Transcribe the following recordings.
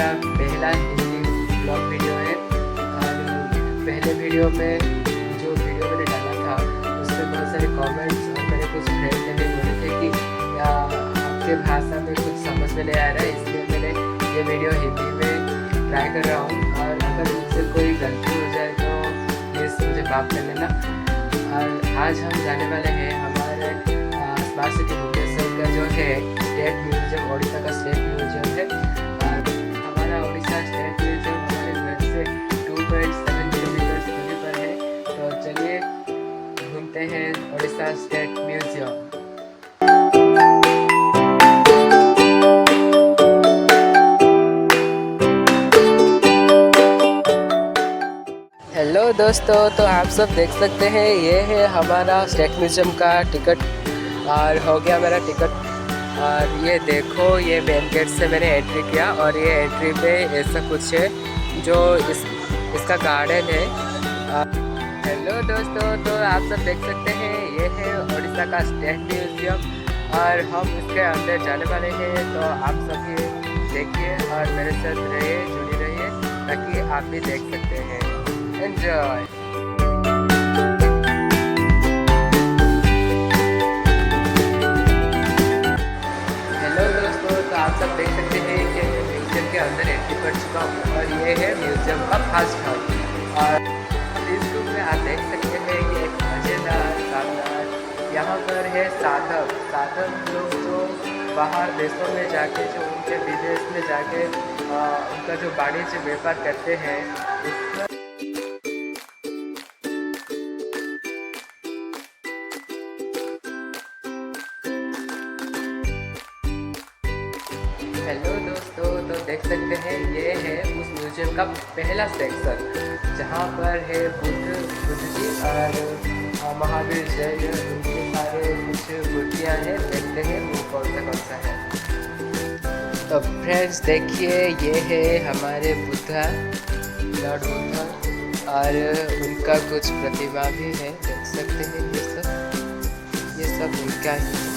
मेरा पहला Hindi blog video है। और पहले वीडियो में जो वीडियो मैंने डाला था उसमें बहुत सारे कमेंट्स और मेरे कुछ फ्रेंड्स ने भी बोले थे कि आपके भाषा में कुछ समझ में नहीं आ रहा है, इसलिए मैंने ये वीडियो हिंदी में ट्राई कर रहा हूँ। और अगर मुझसे कोई गलती हो जाए तो प्लीज़ मुझे माफ़ कर लेना। और आज हम जाने वाले हैं हमारे स्मार्ट सिटी भुवनेश्वर का जो है स्टेट म्यूजियम, उड़ीसा का स्टेट म्यूजियम है। और हमारा उड़ीसा स्टेट म्यूजियम हमारे घर से 2.7 किलोमीटर दूरी पर है। तो चलिए घूमते हैं उड़ीसा स्टेट म्यूजियम। हेलो दोस्तों, तो आप सब देख सकते हैं ये है हमारा स्टेट म्यूजियम का टिकट और हो गया मेरा टिकट। और ये देखो, ये मेन गेट से मैंने एंट्री किया और ये एंट्री पे ऐसा कुछ है जो इसका गार्डन है। हेलो दोस्तों, तो आप सब देख सकते हैं ये है उड़ीसा का स्टेट म्यूजियम और हम इसके अंदर जाने वाले हैं। तो आप सभी देखिए और मेरे साथ रहिए, जुड़ी रहिए ताकि आप भी देख सकते हैं। एंजॉय। हेलो दोस्तों, तो आप सब देख सकते हैं कि मैं म्यूजियम के अंदर एंट्री कर चुका हूँ और ये है म्यूजियम का फर्स्ट हॉल। और इस रूम में आप देख सकते हैं कि एक मज़ेदार शानदार यहाँ पर है साधक लोग जो बाहर देशों में जाके, जो उनके विदेश में जाके उनका जो वाणिज्य व्यापार करते हैं उसका। हेलो दोस्तों, तो देख सकते हैं ये है उस म्यूजियम का पहला सेक्शन जहाँ पर है बुद्ध जी और महावीर जैन, उनके सारे कुछ मूर्तियाँ हैं। देखते हैं वो कौन सा है। तो फ्रेंड्स देखिए, ये है हमारे बुद्धा, लॉर्ड बुद्धा, और उनका कुछ प्रतिमा भी है। देख सकते हैं ये सब उनका ही।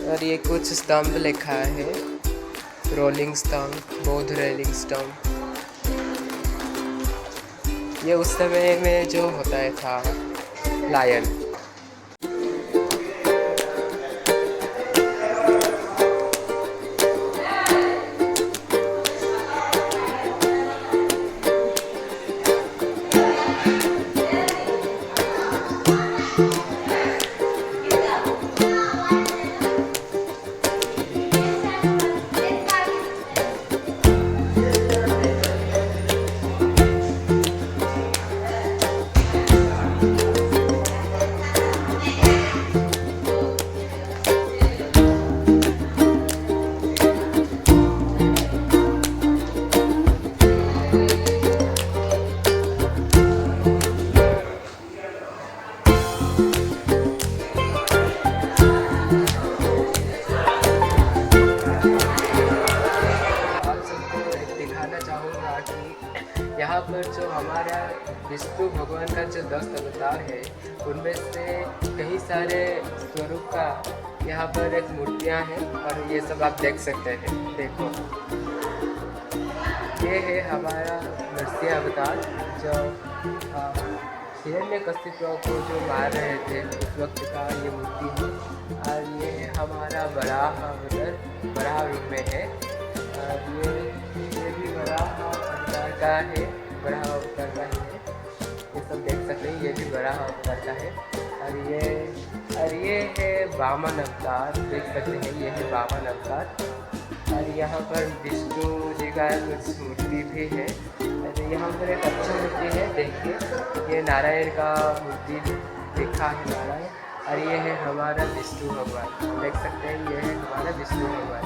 और ये कुछ स्तंभ लिखा है, रोलिंग स्तंभ, बौद्ध रोलिंग स्तंभ। ये उस समय में जो होता है था लायन। यहाँ पर जो हमारा विष्णु भगवान का जो 10 अवतार है उनमें से कई सारे स्वरूप का यहाँ पर एक मूर्तियाँ हैं और ये सब आप देख सकते हैं। देखो, ये है हमारा नरसिंह अवतार जो हिरण्यकशिपु को जो मार रहे थे उस वक्त का ये मूर्ति है। और ये है हमारा वराह अवतार, वराह रूप में है। और ये भी वराह अवतार का है, वराह अवतार का ही है। ये सब देख सकते हैं, ये भी वराह अवतार का है। और ये है वामन अवतार, देख सकते हैं ये है वामन अवतार। और यहाँ पर विष्णु जी का कुछ मूर्ति भी है। और यहाँ पर एक अच्छी मूर्ति है, देखिए ये नारायण का मूर्ति लिखा है, नारायण। और ये है हमारा विष्णु भगवान, देख सकते हैं ये है हमारा विष्णु भगवान।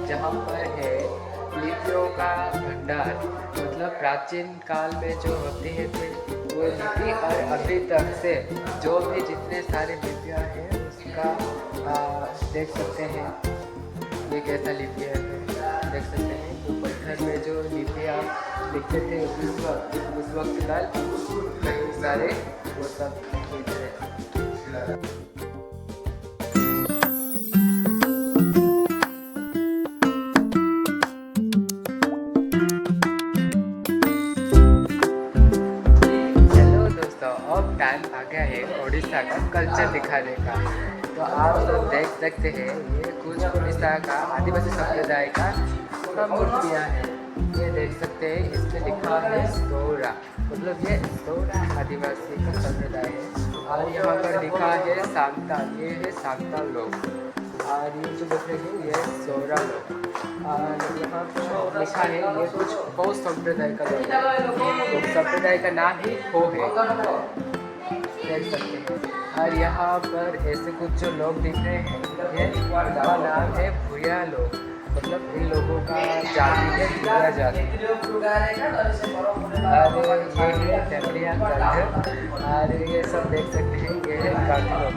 जहाँ पर है लिपियों का भंडार, मतलब प्राचीन काल में जो होते हैं थे वो लिपि और अभी तक से जो भी जितने सारे लिपियाँ हैं उसका देख सकते हैं। ये कैसा लिपि है देख सकते हैं। तो पत्थर में जो लिपियाँ लिखते थे उस वक्त कल कई सारे वो सब इधर है। अब टाइम आ गया है उड़ीसा का कल्चर दिखाने का। तो आप लोग देख सकते हैं ये कुछ उड़ीसा का आदिवासी संप्रदाय का मूर्तियाँ हैं। ये देख सकते हैं इसमें लिखा है सोरा, मतलब ये सोरा आदिवासी का संप्रदाय है। और यहाँ पर लिखा है सांताल, ये है सांताल लोग। और ये जो देख रहे हैं ये सोरा लोग। और यहाँ पर लिखा है ये कुछ हो संप्रदाय का लोग है। तो संप्रदाय का नाम ही हो है, देख सकते हैं। और यहाँ पर ऐसे कुछ जो लोग दिख रहे हैं इनका नाम है भूया लोग, मतलब इन लोगों का जाति है भूया जाति। और ये है टेम्पलिया कल्चर। और ये सब देख सकते हैं ये है गांधी लोग।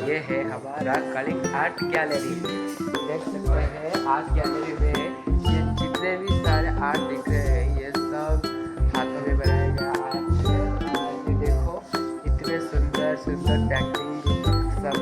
ये है हमारा कलिंग आर्ट गैलरी। देख सकते हैं आर्ट गैलरी में ये जितने भी सारे आर्ट दिख रहे हैं ये सब हाथों में बनाया गया आर्ट है। ये देखो इतने सुंदर सुंदर पेंटिंग सब।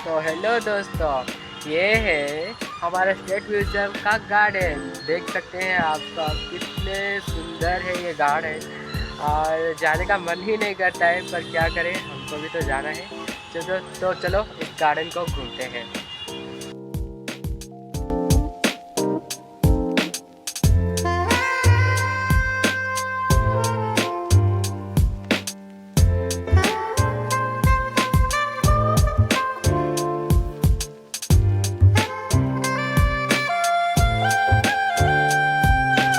तो हेलो दोस्तों, ये है हमारा स्टेट म्यूजियम का गार्डन। देख सकते हैं आपका कितने सुंदर है ये गार्डन। और जाने का मन ही नहीं करता है, पर क्या करें, हमको भी तो जाना है। चलो इस गार्डन को घूमते हैं।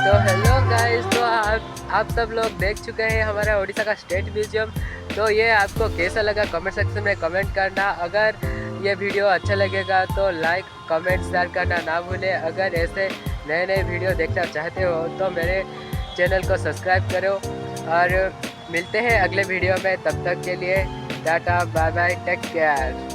तो हेलो गाइस, तो आप सब लोग देख चुके हैं हमारा उड़ीसा का स्टेट म्यूजियम। तो ये आपको कैसा लगा कमेंट सेक्शन में कमेंट करना। अगर ये वीडियो अच्छा लगेगा तो लाइक कमेंट शेयर करना ना भूलें। अगर ऐसे नए नए वीडियो देखना चाहते हो तो मेरे चैनल को सब्सक्राइब करो। और मिलते हैं अगले वीडियो में, तब तक के लिए tata bye bye, take care.